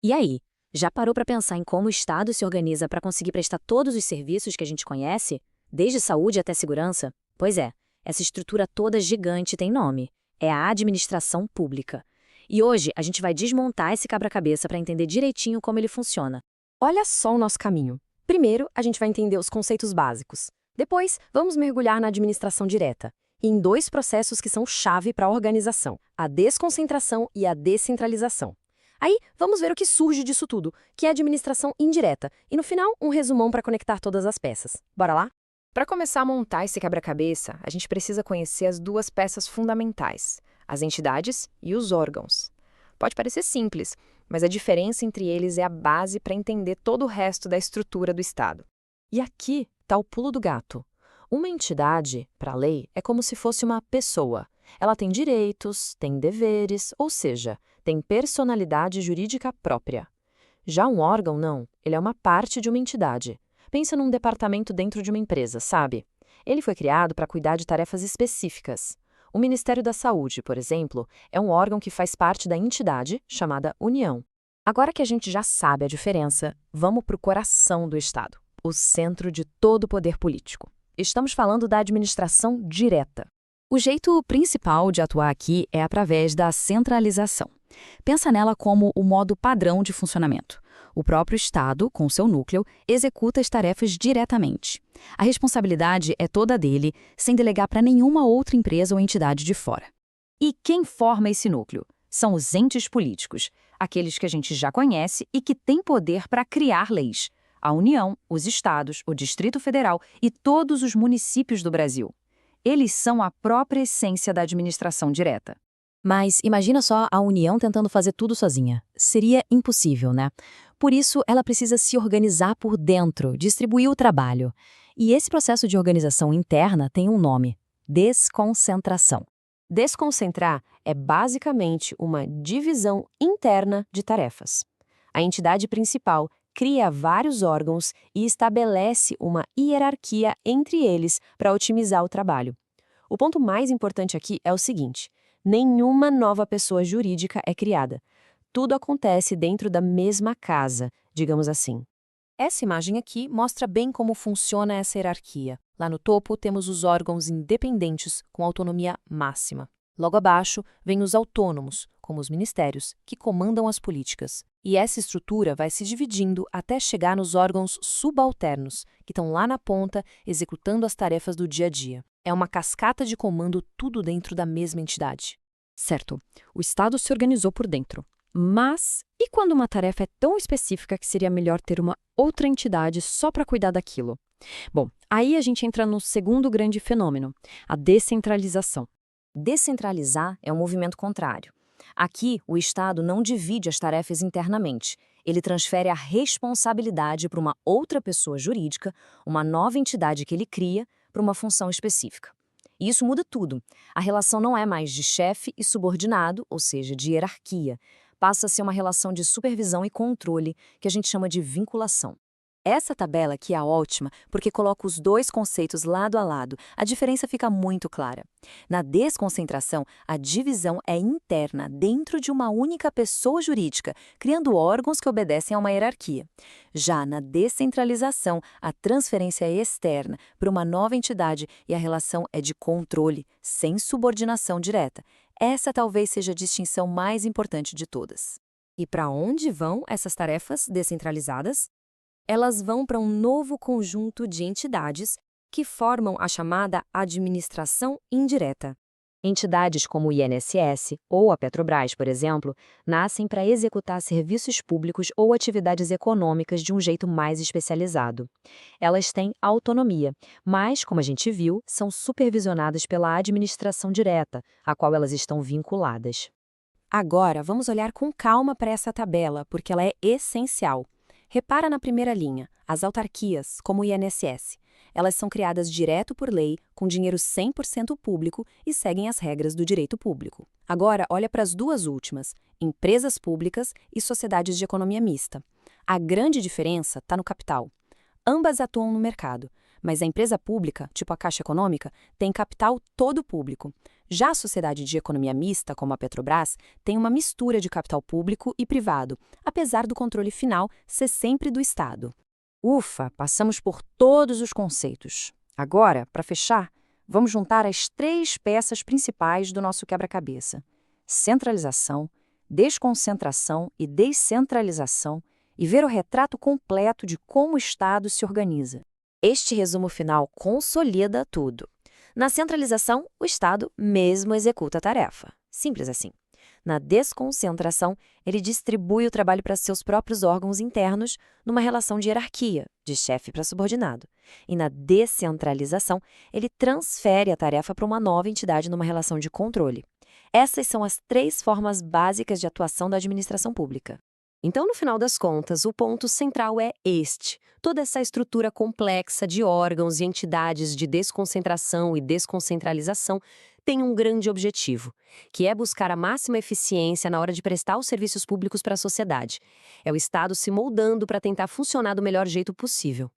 E aí, já parou para pensar em como o Estado se organiza para conseguir prestar todos os serviços que a gente conhece, desde saúde até segurança? Pois é, essa estrutura toda gigante tem nome. É a administração pública. E hoje a gente vai desmontar esse quebra-cabeça para entender direitinho como ele funciona. Olha só o nosso caminho. Primeiro, a gente vai entender os conceitos básicos. Depois, vamos mergulhar na administração direta, e em dois processos que são chave para a organização: a desconcentração e a descentralização. Aí, vamos ver o que surge disso tudo, que é a administração indireta, e no final, um resumão para conectar todas as peças. Bora lá? Para começar a montar esse quebra-cabeça, a gente precisa conhecer as duas peças fundamentais, as entidades e os órgãos. Pode parecer simples, mas a diferença entre eles é a base para entender todo o resto da estrutura do Estado. E aqui está o pulo do gato. Uma entidade, para a lei, é como se fosse uma pessoa. Ela tem direitos, tem deveres, ou seja, tem personalidade jurídica própria. Já um órgão, não. Ele é uma parte de uma entidade. Pensa num departamento dentro de uma empresa, sabe? Ele foi criado para cuidar de tarefas específicas. O Ministério da Saúde, por exemplo, é um órgão que faz parte da entidade chamada União. Agora que a gente já sabe a diferença, vamos para o coração do Estado, o centro de todo o poder político. Estamos falando da administração direta. O jeito principal de atuar aqui é através da centralização. Pensa nela como o modo padrão de funcionamento. O próprio Estado, com seu núcleo, executa as tarefas diretamente. A responsabilidade é toda dele, sem delegar para nenhuma outra empresa ou entidade de fora. E quem forma esse núcleo? São os entes políticos, aqueles que a gente já conhece e que têm poder para criar leis. A União, os estados, o Distrito Federal e todos os municípios do Brasil. Eles são a própria essência da administração direta. Mas imagina só a União tentando fazer tudo sozinha. Seria impossível, né? Por isso, ela precisa se organizar por dentro, distribuir o trabalho. E esse processo de organização interna tem um nome: desconcentração. Desconcentrar é basicamente uma divisão interna de tarefas. A entidade principal cria vários órgãos e estabelece uma hierarquia entre eles para otimizar o trabalho. O ponto mais importante aqui é o seguinte: nenhuma nova pessoa jurídica é criada. Tudo acontece dentro da mesma casa, digamos assim. Essa imagem aqui mostra bem como funciona essa hierarquia. Lá no topo temos os órgãos independentes com autonomia máxima. Logo abaixo vêm os autônomos, como os ministérios, que comandam as políticas. E essa estrutura vai se dividindo até chegar nos órgãos subalternos, que estão lá na ponta, executando as tarefas do dia a dia. É uma cascata de comando, tudo dentro da mesma entidade. Certo, o Estado se organizou por dentro. Mas e quando uma tarefa é tão específica que seria melhor ter uma outra entidade só para cuidar daquilo? Bom, aí a gente entra no segundo grande fenômeno, a descentralização. Descentralizar é um movimento contrário. Aqui, o Estado não divide as tarefas internamente. Ele transfere a responsabilidade para uma outra pessoa jurídica, uma nova entidade que ele cria, para uma função específica. E isso muda tudo. A relação não é mais de chefe e subordinado, ou seja, de hierarquia. Passa a ser uma relação de supervisão e controle, que a gente chama de vinculação. Essa tabela aqui é ótima porque coloca os dois conceitos lado a lado. A diferença fica muito clara. Na desconcentração, a divisão é interna, dentro de uma única pessoa jurídica, criando órgãos que obedecem a uma hierarquia. Já na descentralização, a transferência é externa para uma nova entidade e a relação é de controle, sem subordinação direta. Essa talvez seja a distinção mais importante de todas. E para onde vão essas tarefas descentralizadas? Elas vão para um novo conjunto de entidades que formam a chamada administração indireta. Entidades como o INSS ou a Petrobras, por exemplo, nascem para executar serviços públicos ou atividades econômicas de um jeito mais especializado. Elas têm autonomia, mas, como a gente viu, são supervisionadas pela administração direta, à qual elas estão vinculadas. Agora, vamos olhar com calma para essa tabela, porque ela é essencial. Repara na primeira linha, as autarquias, como o INSS. Elas são criadas direto por lei, com dinheiro 100% público e seguem as regras do direito público. Agora, olha para as duas últimas, empresas públicas e sociedades de economia mista. A grande diferença está no capital. Ambas atuam no mercado, mas a empresa pública, tipo a Caixa Econômica, tem capital todo público. Já a sociedade de economia mista, como a Petrobras, tem uma mistura de capital público e privado, apesar do controle final ser sempre do Estado. Ufa, passamos por todos os conceitos. Agora, para fechar, vamos juntar as 3 peças principais do nosso quebra-cabeça: centralização, desconcentração e descentralização, e ver o retrato completo de como o Estado se organiza. Este resumo final consolida tudo. Na centralização, o Estado mesmo executa a tarefa. Simples assim. Na desconcentração, ele distribui o trabalho para seus próprios órgãos internos numa relação de hierarquia, de chefe para subordinado. E na descentralização, ele transfere a tarefa para uma nova entidade numa relação de controle. Essas são as 3 formas básicas de atuação da administração pública. Então, no final das contas, o ponto central é este. Toda essa estrutura complexa de órgãos e entidades de desconcentração e desconcentralização tem um grande objetivo, que é buscar a máxima eficiência na hora de prestar os serviços públicos para a sociedade. É o Estado se moldando para tentar funcionar do melhor jeito possível.